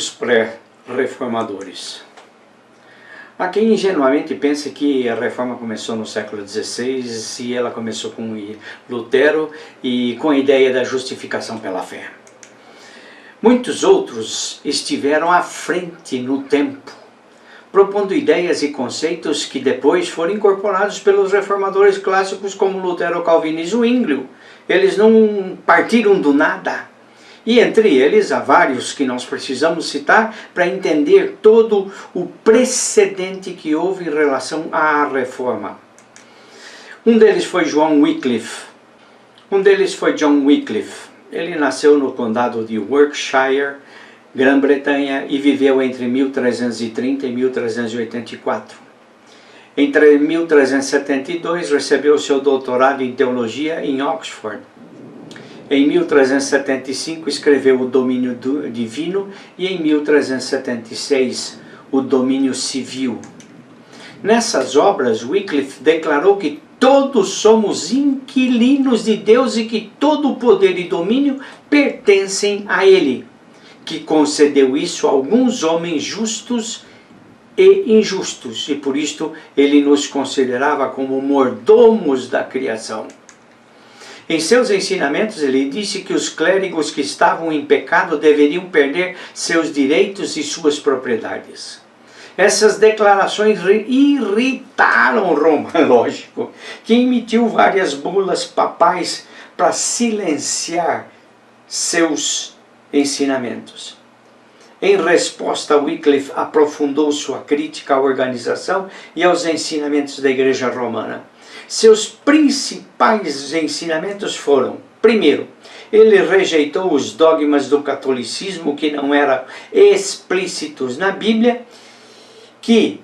os pré-reformadores. Há quem ingenuamente pensa que a reforma começou no século XVI e ela começou com Lutero e com a ideia da justificação pela fé. Muitos outros estiveram à frente no tempo, propondo ideias e conceitos que depois foram incorporados pelos reformadores clássicos como Lutero, Calvino e Zwinglio. Eles não partiram do nada. E entre eles há vários que nós precisamos citar para entender todo o precedente que houve em relação à reforma. Um deles foi John Wycliffe. Ele nasceu no condado de Warwickshire, Grã-Bretanha, e viveu entre 1330 e 1384. Entre 1372 recebeu seu doutorado em teologia em Oxford. Em 1375 escreveu o Domínio Divino e em 1376 o Domínio Civil. Nessas obras, Wycliffe declarou que todos somos inquilinos de Deus e que todo o poder e domínio pertencem a Ele, que concedeu isso a alguns homens justos e injustos, e por isto ele nos considerava como mordomos da criação. Em seus ensinamentos, ele disse que os clérigos que estavam em pecado deveriam perder seus direitos e suas propriedades. Essas declarações irritaram Roma, lógico, que emitiu várias bulas papais para silenciar seus ensinamentos. Em resposta, Wycliffe aprofundou sua crítica à organização e aos ensinamentos da Igreja Romana. Seus principais ensinamentos foram: primeiro, ele rejeitou os dogmas do catolicismo que não eram explícitos na Bíblia, que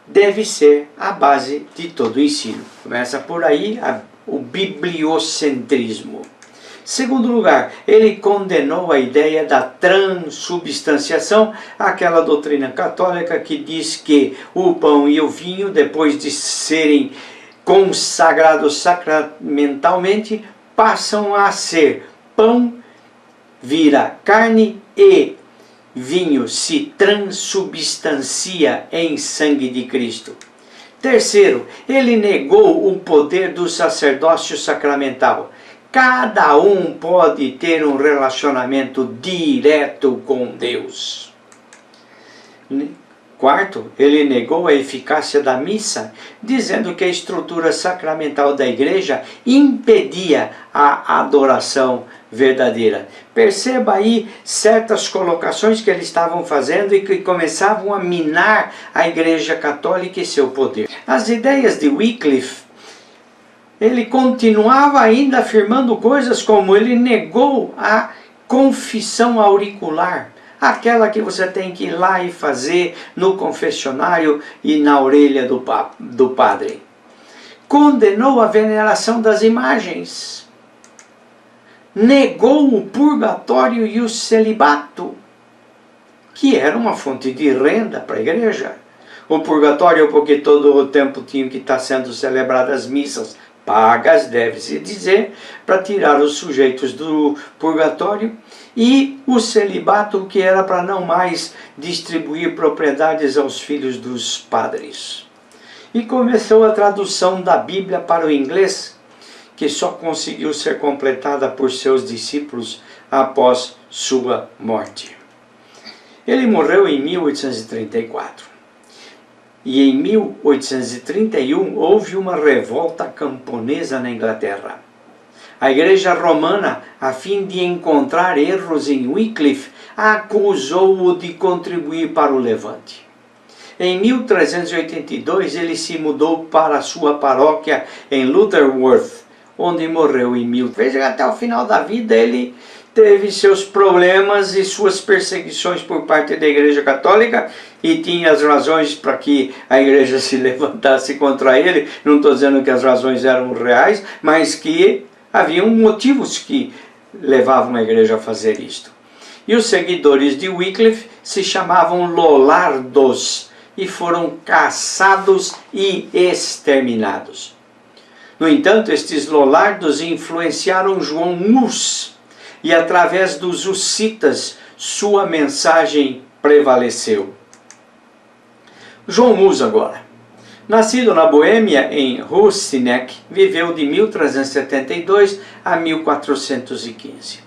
deve ser a base de todo o ensino. Começa por aí o bibliocentrismo. Segundo lugar, ele condenou a ideia da transubstanciação, aquela doutrina católica que diz que o pão e o vinho, depois de serem consagrados sacramentalmente, passam a ser pão, vira carne, e vinho se transubstancia em sangue de Cristo. Terceiro, ele negou o poder do sacerdócio sacramental. Cada um pode ter um relacionamento direto com Deus. Quarto, ele negou a eficácia da missa, dizendo que a estrutura sacramental da igreja impedia a adoração verdadeira. Perceba aí certas colocações que eles estavam fazendo e que começavam a minar a Igreja Católica e seu poder. As ideias de Wycliffe, ele continuava ainda afirmando coisas como ele negou a confissão auricular, aquela que você tem que ir lá e fazer no confessionário e na orelha do padre. Condenou a veneração das imagens. Negou o purgatório e o celibato, que era uma fonte de renda para a igreja. O purgatório porque todo o tempo tinham que estar sendo celebradas missas pagas, deve-se dizer, para tirar os sujeitos do purgatório, e o celibato, que era para não mais distribuir propriedades aos filhos dos padres. E começou a tradução da Bíblia para o inglês, que só conseguiu ser completada por seus discípulos após sua morte. Ele morreu em 1834. E em 1831 houve uma revolta camponesa na Inglaterra. A Igreja Romana, a fim de encontrar erros em Wycliffe, acusou-o de contribuir para o levante. Em 1382 ele se mudou para a sua paróquia em Lutterworth, onde morreu em 1000. Veja, até o final da vida ele teve seus problemas e suas perseguições por parte da Igreja Católica, e tinha as razões para que a Igreja se levantasse contra ele. Não estou dizendo que as razões eram reais, mas que haviam motivos que levavam a Igreja a fazer isto. E os seguidores de Wycliffe se chamavam Lollardos e foram caçados e exterminados. No entanto, estes Lollardos influenciaram João Hus, e através dos hussitas sua mensagem prevaleceu. João Hus agora. Nascido na Boêmia, em Husinec, viveu de 1372 a 1415.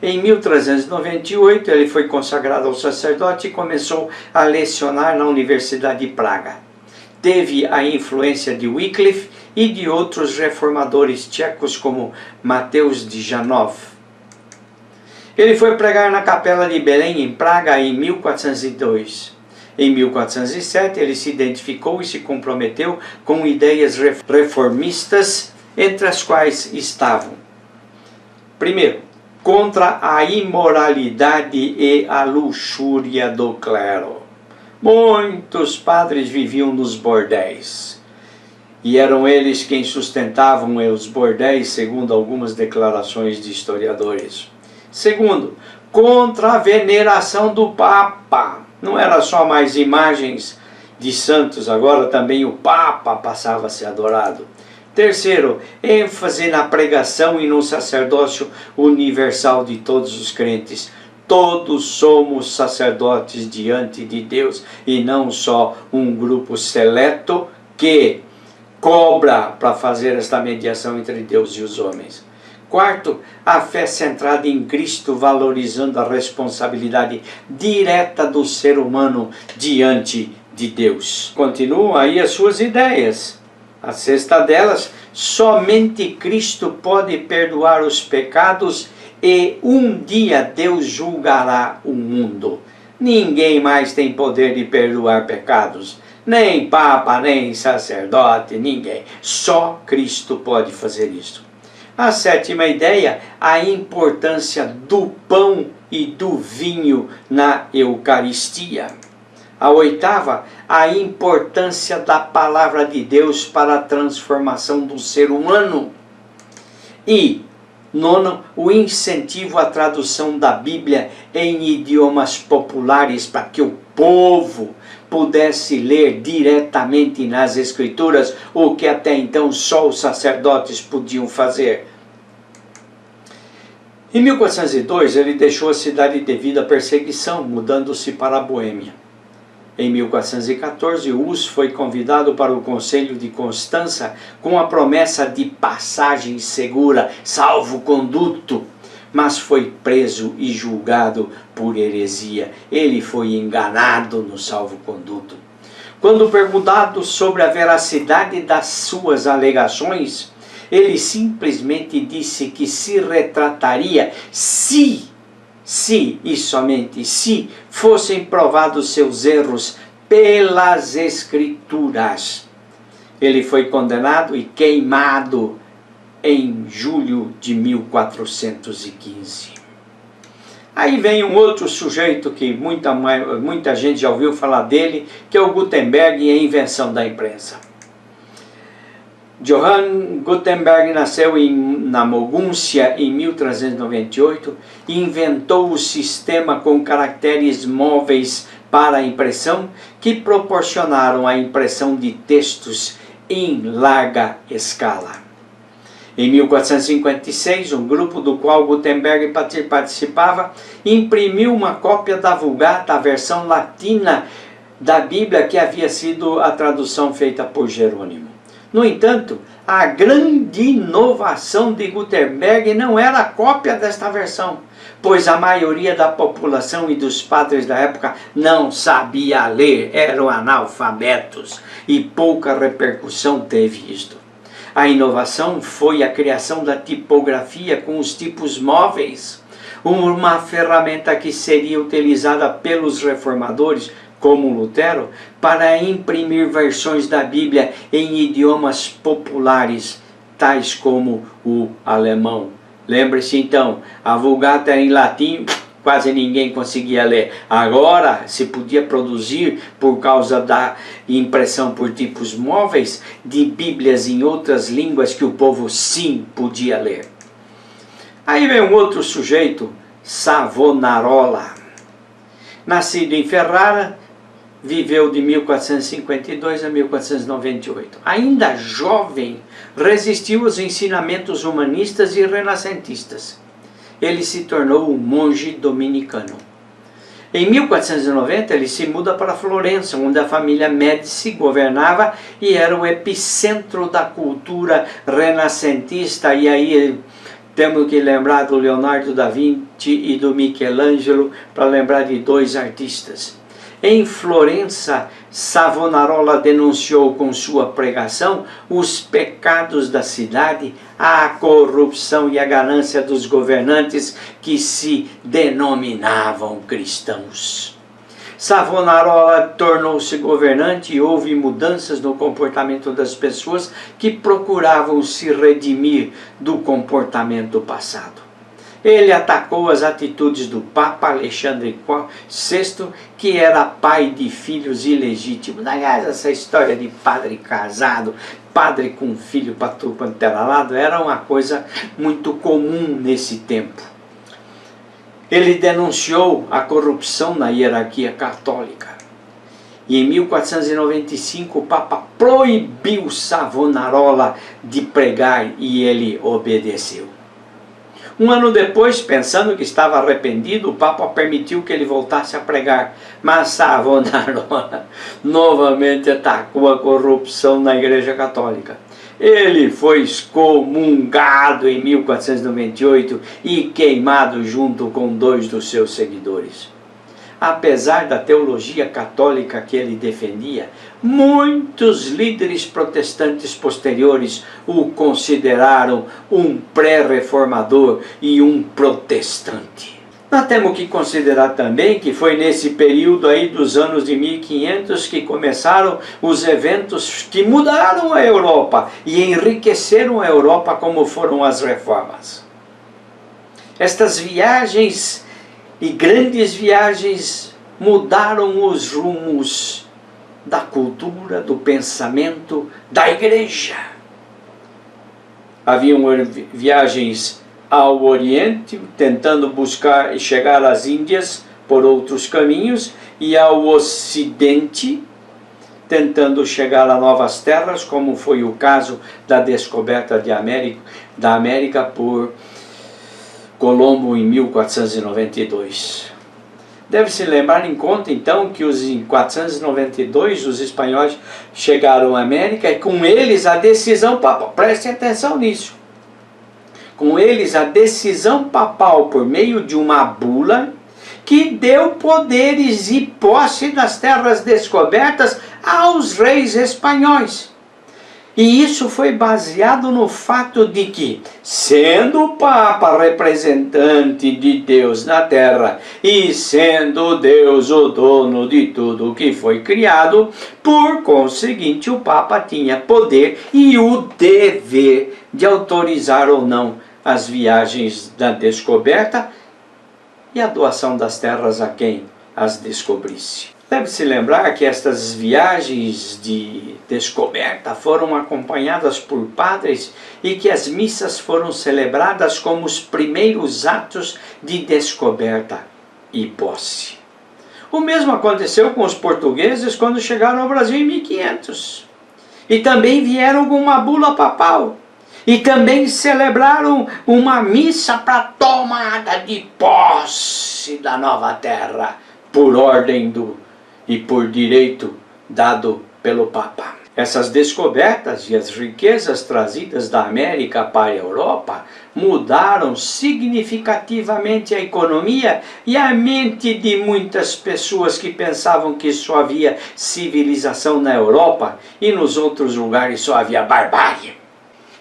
Em 1398, ele foi consagrado ao sacerdote e começou a lecionar na Universidade de Praga. Teve a influência de Wycliffe e de outros reformadores tchecos como Mateus de Janov. Ele foi pregar na Capela de Belém, em Praga, em 1402. Em 1407, ele se identificou e se comprometeu com ideias reformistas, entre as quais estavam: primeiro, contra a imoralidade e a luxúria do clero. Muitos padres viviam nos bordéis, e eram eles quem sustentavam os bordéis, segundo algumas declarações de historiadores. Segundo, contra a veneração do Papa. Não era só mais imagens de santos, agora também o Papa passava a ser adorado. Terceiro, ênfase na pregação e no sacerdócio universal de todos os crentes. Todos somos sacerdotes diante de Deus e não só um grupo seleto que cobra para fazer esta mediação entre Deus e os homens. Quarto, a fé centrada em Cristo, valorizando a responsabilidade direta do ser humano diante de Deus. Continuam aí as suas ideias. A sexta delas: somente Cristo pode perdoar os pecados e um dia Deus julgará o mundo. Ninguém mais tem poder de perdoar pecados. Nem Papa, nem sacerdote, ninguém. Só Cristo pode fazer isso. A sétima ideia: a importância do pão e do vinho na Eucaristia. A oitava: a importância da palavra de Deus para a transformação do ser humano. E nono, o incentivo à tradução da Bíblia em idiomas populares para que o povo pudesse ler diretamente nas Escrituras, o que até então só os sacerdotes podiam fazer. Em 1402, ele deixou a cidade devido à perseguição, mudando-se para a Boêmia. Em 1414, Hus foi convidado para o Conselho de Constança com a promessa de passagem segura, salvo-conduto, mas foi preso e julgado por heresia. Ele foi enganado no salvo-conduto. Quando perguntado sobre a veracidade das suas alegações, ele simplesmente disse que se retrataria se e somente se fossem provados seus erros pelas Escrituras. Ele foi condenado e queimado em julho de 1415. Aí vem um outro sujeito que muita gente já ouviu falar dele, que é o Gutenberg e a invenção da imprensa. Johann Gutenberg nasceu na Mogúncia em 1398 e inventou o sistema com caracteres móveis para a impressão que proporcionaram a impressão de textos em larga escala. Em 1456, um grupo do qual Gutenberg participava imprimiu uma cópia da Vulgata, a versão latina da Bíblia, que havia sido a tradução feita por Jerônimo. No entanto, a grande inovação de Gutenberg não era a cópia desta versão, pois a maioria da população e dos padres da época não sabia ler, eram analfabetos, e pouca repercussão teve isto. A inovação foi a criação da tipografia com os tipos móveis, uma ferramenta que seria utilizada pelos reformadores, como Lutero, para imprimir versões da Bíblia em idiomas populares, tais como o alemão. Lembre-se então, a Vulgata era em latim, quase ninguém conseguia ler. Agora se podia produzir, por causa da impressão por tipos móveis, de Bíblias em outras línguas que o povo sim podia ler. Aí vem um outro sujeito, Savonarola. Nascido em Ferrara, viveu de 1452 a 1498. Ainda jovem, resistiu aos ensinamentos humanistas e renascentistas. Ele se tornou um monge dominicano. Em 1490 ele se muda para Florença, onde a família Médici governava e era o epicentro da cultura renascentista. E aí temos que lembrar do Leonardo da Vinci e do Michelangelo, para lembrar de dois artistas. Em Florença, Savonarola denunciou com sua pregação os pecados da cidade, a corrupção e a ganância dos governantes que se denominavam cristãos. Savonarola tornou-se governante e houve mudanças no comportamento das pessoas que procuravam se redimir do comportamento passado. Ele atacou as atitudes do Papa Alexandre VI, que era pai de filhos ilegítimos. Aliás, essa história de padre casado, padre com filho para tudo quanto era lado, era uma coisa muito comum nesse tempo. Ele denunciou a corrupção na hierarquia católica. E em 1495 o Papa proibiu Savonarola de pregar e ele obedeceu. Um ano depois, pensando que estava arrependido, o Papa permitiu que ele voltasse a pregar. Mas Savonarola novamente atacou a corrupção na Igreja Católica. Ele foi excomungado em 1498 e queimado junto com 2 dos seus seguidores. Apesar da teologia católica que ele defendia, muitos líderes protestantes posteriores o consideraram um pré-reformador e um protestante. Nós temos que considerar também que foi nesse período aí dos anos de 1500 que começaram os eventos que mudaram a Europa e enriqueceram a Europa, como foram as reformas. Estas viagens e grandes viagens mudaram os rumos da cultura, do pensamento, da igreja. Haviam viagens ao Oriente, tentando buscar e chegar às Índias por outros caminhos, e ao Ocidente, tentando chegar a novas terras, como foi o caso da descoberta da América por Colombo em 1492. Deve-se levar em conta então que em 1492 os espanhóis chegaram à América e com eles a decisão papal, preste atenção nisso, com eles a decisão papal por meio de uma bula que deu poderes e posse das terras descobertas aos reis espanhóis. E isso foi baseado no fato de que, sendo o Papa representante de Deus na terra e sendo Deus o dono de tudo o que foi criado, por conseguinte o Papa tinha poder e o dever de autorizar ou não as viagens da descoberta e a doação das terras a quem as descobrisse. Deve-se lembrar que estas viagens de descoberta foram acompanhadas por padres e que as missas foram celebradas como os primeiros atos de descoberta e posse. O mesmo aconteceu com os portugueses quando chegaram ao Brasil em 1500. E também vieram com uma bula papal. E também celebraram uma missa para tomada de posse da nova terra, por ordem e por direito dado pelo Papa. Essas descobertas e as riquezas trazidas da América para a Europa mudaram significativamente a economia e a mente de muitas pessoas que pensavam que só havia civilização na Europa e nos outros lugares só havia barbárie.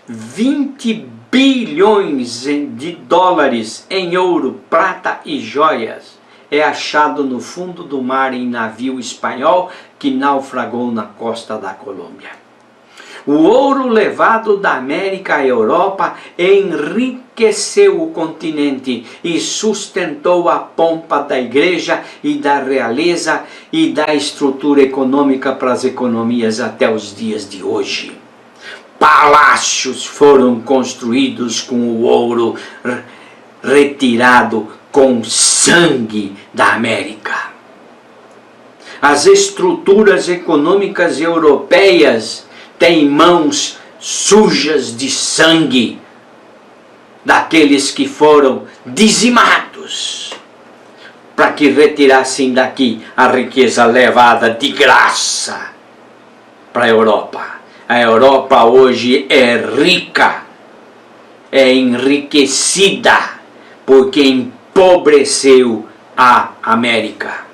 20 bilhões de dólares em ouro, prata e joias é achado no fundo do mar em navio espanhol que naufragou na costa da Colômbia. O ouro levado da América à Europa enriqueceu o continente e sustentou a pompa da igreja e da realeza e da estrutura econômica para as economias até os dias de hoje. Palácios foram construídos com o ouro retirado com sangue da América. As estruturas econômicas europeias têm mãos sujas de sangue daqueles que foram dizimados para que retirassem daqui a riqueza levada de graça para a Europa. A Europa hoje é rica, é enriquecida, porque empobreceu a América.